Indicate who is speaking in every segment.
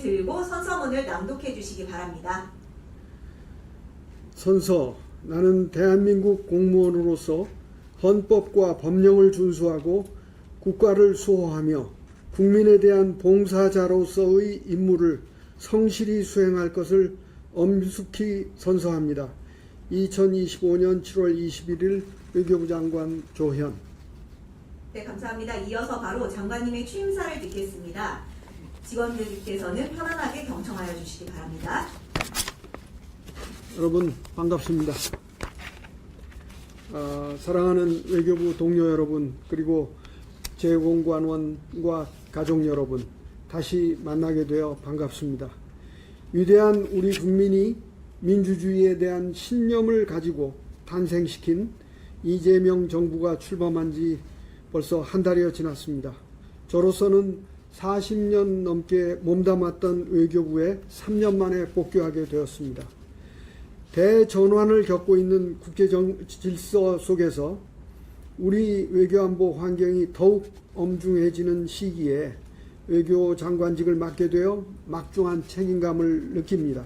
Speaker 1: 들고 선서문을 낭독해 주시기 바랍니다.
Speaker 2: 선서. 나는 대한민국 공무원으로서 헌법과 법령을 준수하고 국가를 수호하며 국민에 대한 봉사자로서의 임무를 성실히 수행할 것을 엄숙히 선서합니다. 2025년 7월 21일 외교부 장관 조현.
Speaker 1: 네, 감사합니다. 이어서 바로 장관님의 취임사를 듣겠습니다. 직원들께서는 편안하게 경청하여 주시기 바랍니다.
Speaker 2: 여러분 반갑습니다. 사랑하는 외교부 동료 여러분, 그리고 재공관원과 가족 여러분, 다시 만나게 되어 반갑습니다. 위대한 우리 국민이 민주주의에 대한 신념을 가지고 탄생시킨 이재명 정부가 출범한 지 벌써 한 달여 지났습니다. 저로서는 40년 넘게 몸담았던 외교부에 3년 만에 복귀하게 되었습니다. 대전환을 겪고 있는 국제 질서 속에서 우리 외교안보 환경이 더욱 엄중해지는 시기에 외교 장관직을 맡게 되어 막중한 책임감을 느낍니다.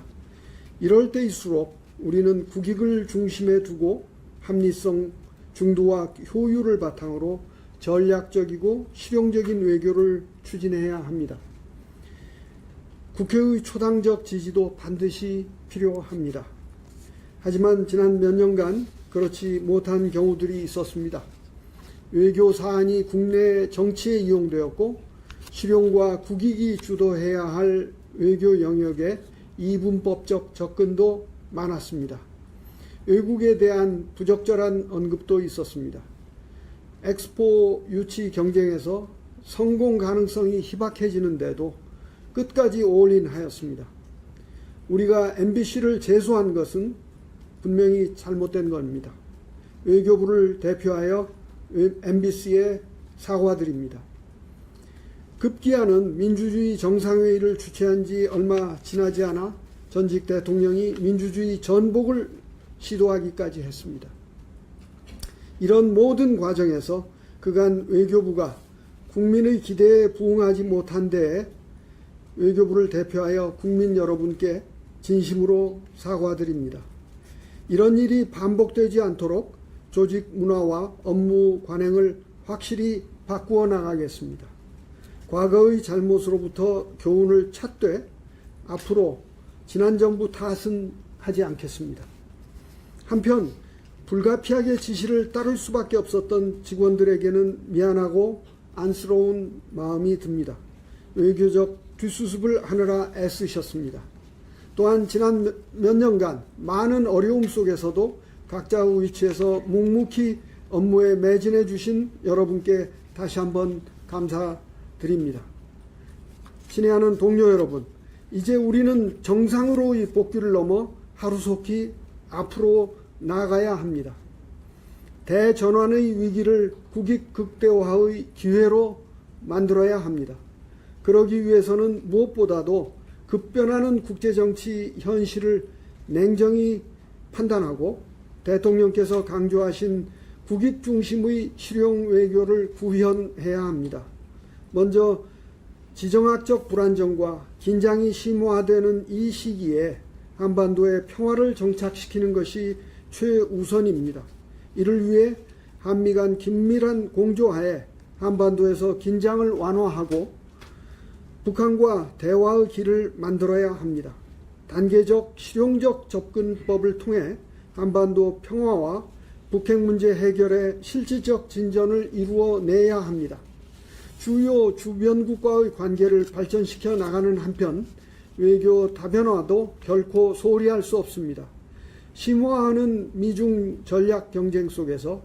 Speaker 2: 이럴 때일수록 우리는 국익을 중심에 두고 합리성, 중도와 효율을 바탕으로 전략적이고 실용적인 외교를 추진해야 합니다. 국회의 초당적 지지도 반드시 필요합니다. 하지만 지난 몇 년간 그렇지 못한 경우들이 있었습니다. 외교 사안이 국내 정치에 이용되었고 실용과 국익이 주도해야 할 외교 영역에 이분법적 접근도 많았습니다. 외국에 대한 부적절한 언급도 있었습니다. 엑스포 유치 경쟁에서 성공 가능성이 희박해지는데도 끝까지 올인하였습니다. 우리가 MBC를 제소한 것은 분명히 잘못된 겁니다. 외교부를 대표하여 MBC에 사과드립니다. 급기야는 민주주의 정상회의를 주최한 지 얼마 지나지 않아 전직 대통령이 민주주의 전복을 시도하기까지 했습니다. 이런 모든 과정에서 그간 외교부가 국민의 기대에 부응하지 못한 데에 외교부를 대표하여 국민 여러분께 진심으로 사과드립니다. 이런 일이 반복되지 않도록 조직 문화와 업무 관행을 확실히 바꾸어 나가겠습니다. 과거의 잘못으로부터 교훈을 찾되 앞으로 지난 정부 탓은 하지 않겠습니다. 한편 불가피하게 지시를 따를 수밖에 없었던 직원들에게는 미안하고 안쓰러운 마음이 듭니다. 외교적 뒷수습을 하느라 애쓰셨습니다. 또한 지난 몇 년간 많은 어려움 속에서도 각자의 위치에서 묵묵히 업무에 매진해 주신 여러분께 다시 한번 감사드립니다. 친애하는 동료 여러분, 이제 우리는 정상으로의 복귀를 넘어 하루속히 앞으로 나아가야 합니다. 대전환의 위기를 국익 극대화의 기회로 만들어야 합니다. 그러기 위해서는 무엇보다도 급변하는 국제정치 현실을 냉정히 판단하고 대통령께서 강조하신 국익 중심의 실용 외교를 구현해야 합니다. 먼저 지정학적 불안정과 긴장이 심화되는 이 시기에 한반도의 평화를 정착시키는 것이 최우선입니다. 이를 위해 한미 간 긴밀한 공조하에 한반도에서 긴장을 완화하고 북한과 대화의 길을 만들어야 합니다. 단계적 실용적 접근법을 통해 한반도 평화와 북핵 문제 해결에 실질적 진전을 이루어내야 합니다. 주요 주변국과의 관계를 발전시켜 나가는 한편 외교 다변화도 결코 소홀히 할 수 없습니다. 심화하는 미중 전략 경쟁 속에서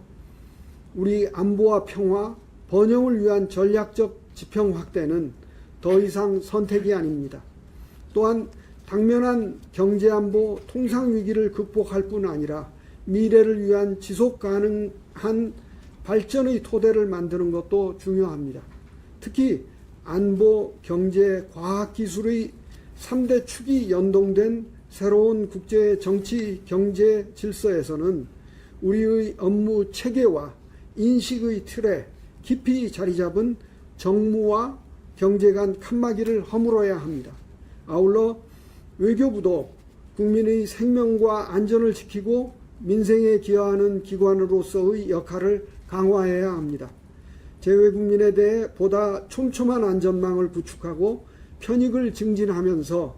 Speaker 2: 우리 안보와 평화, 번영을 위한 전략적 지평 확대는 더 이상 선택이 아닙니다. 또한 당면한 경제안보 통상위기를 극복할 뿐 아니라 미래를 위한 지속 가능한 발전의 토대를 만드는 것도 중요합니다. 특히 안보, 경제, 과학기술의 3대 축이 연동된 새로운 국제 정치 경제 질서에서는 우리의 업무 체계와 인식의 틀에 깊이 자리 잡은 정무와 경제 간 칸막이를 허물어야 합니다. 아울러 외교부도 국민의 생명과 안전을 지키고 민생에 기여하는 기관으로서의 역할을 강화해야 합니다. 재외국민에 대해 보다 촘촘한 안전망을 구축하고 편익을 증진하면서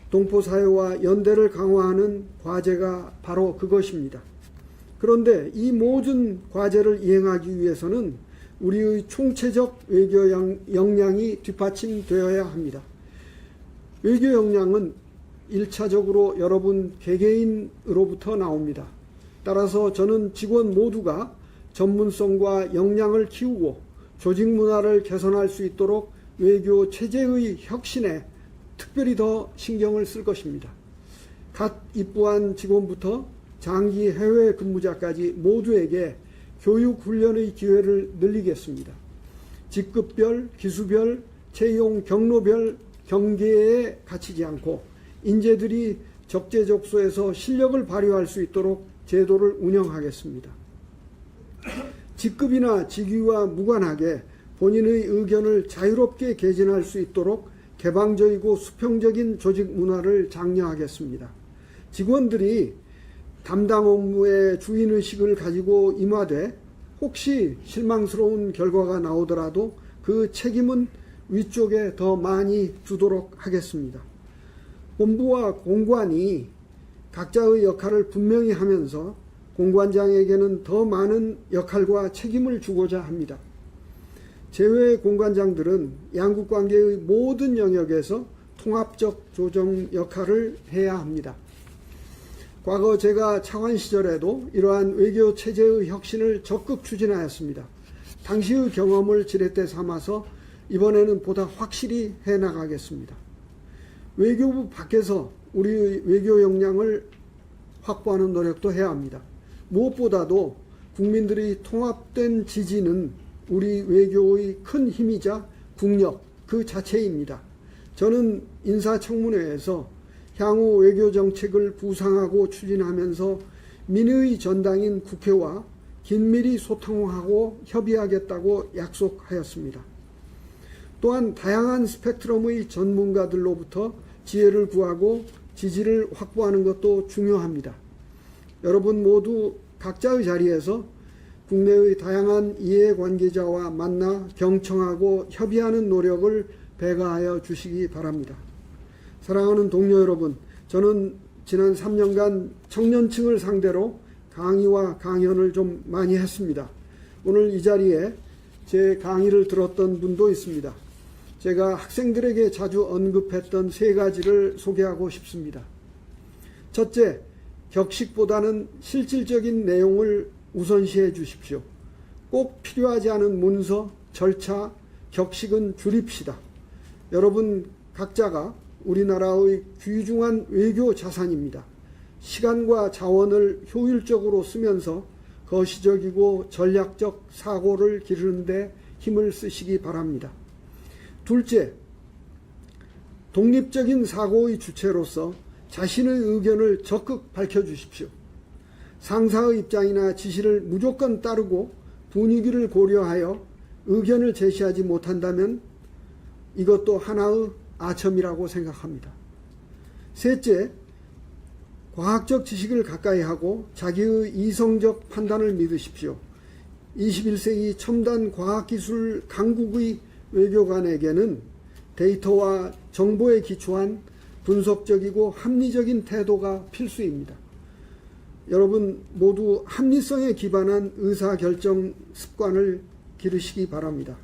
Speaker 2: 동포사회와 연대를 강화하는 과제가 바로 그것입니다. 그런데 이 모든 과제를 이행하기 위해서는 우리의 총체적 외교 역량이 뒷받침되어야 합니다. 외교 역량은 1차적으로 여러분 개개인으로부터 나옵니다. 따라서 저는 직원 모두가 전문성과 역량을 키우고 조직 문화를 개선할 수 있도록 외교 체제의 혁신에 특별히 더 신경을 쓸 것입니다. 갓 입부한 직원부터 장기 해외 근무자까지 모두에게 교육 훈련의 기회를 늘리겠습니다. 직급별, 기수별, 채용 경로별 경계에 갇히지 않고 인재들이 적재적소에서 실력을 발휘할 수 있도록 제도를 운영하겠습니다. 직급이나 직위와 무관하게 본인의 의견을 자유롭게 개진할 수 있도록 개방적이고 수평적인 조직 문화를 장려하겠습니다. 직원들이 담당 업무의 주인의식을 가지고 임하되 혹시 실망스러운 결과가 나오더라도 그 책임은 위쪽에 더 많이 두도록 하겠습니다. 본부와 공관이 각자의 역할을 분명히 하면서 공관장에게는 더 많은 역할과 책임을 주고자 합니다. 제외 공관장들은 양국관계의 모든 영역에서 통합적 조정 역할을 해야 합니다. 과거 제가 차관 시절에도 이러한 외교 체제의 혁신을 적극 추진하였습니다. 당시의 경험을 지렛대 삼아서 이번에는 보다 확실히 해나가겠습니다. 외교부 밖에서 우리의 외교 역량을 확보하는 노력도 해야 합니다. 무엇보다도 국민들의 통합된 지지는 우리 외교의 큰 힘이자 국력 그 자체입니다. 저는 인사청문회에서 향후 외교정책을 구상하고 추진하면서 민의 전당인 국회와 긴밀히 소통하고 협의하겠다고 약속하였습니다. 또한 다양한 스펙트럼의 전문가들로부터 지혜를 구하고 지지를 확보하는 것도 중요합니다. 여러분 모두 각자의 자리에서 국내의 다양한 이해관계자와 만나 경청하고 협의하는 노력을 배가하여 주시기 바랍니다. 사랑하는 동료 여러분, 저는 지난 3년간 청년층을 상대로 강의와 강연을 좀 많이 했습니다. 오늘 이 자리에 제 강의를 들었던 분도 있습니다. 제가 학생들에게 자주 언급했던 3가지를 소개하고 싶습니다. 첫째, 격식보다는 실질적인 내용을 우선시해 주십시오. 꼭 필요하지 않은 문서, 절차, 격식은 줄입시다. 여러분 각자가 우리나라의 귀중한 외교 자산입니다. 시간과 자원을 효율적으로 쓰면서 거시적이고 전략적 사고를 기르는 데 힘을 쓰시기 바랍니다. 둘째, 독립적인 사고의 주체로서 자신의 의견을 적극 밝혀주십시오. 상사의 입장이나 지시를 무조건 따르고 분위기를 고려하여 의견을 제시하지 못한다면 이것도 하나의 아첨이라고 생각합니다. 셋째, 과학적 지식을 가까이 하고 자기의 이성적 판단을 믿으십시오. 21세기 첨단 과학기술 강국의 외교관에게는 데이터와 정보에 기초한 분석적이고 합리적인 태도가 필수입니다. 여러분 모두 합리성에 기반한 의사결정 습관을 기르시기 바랍니다.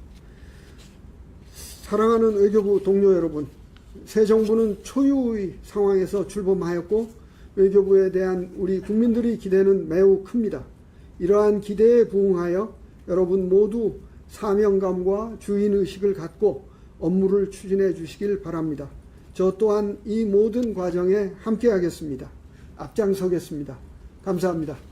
Speaker 2: 사랑하는 외교부 동료 여러분, 새 정부는 초유의 상황에서 출범하였고 외교부에 대한 우리 국민들의 기대는 매우 큽니다. 이러한 기대에 부응하여 여러분 모두 사명감과 주인의식을 갖고 업무를 추진해 주시길 바랍니다. 저 또한 이 모든 과정에 함께하겠습니다. 앞장서겠습니다. 감사합니다.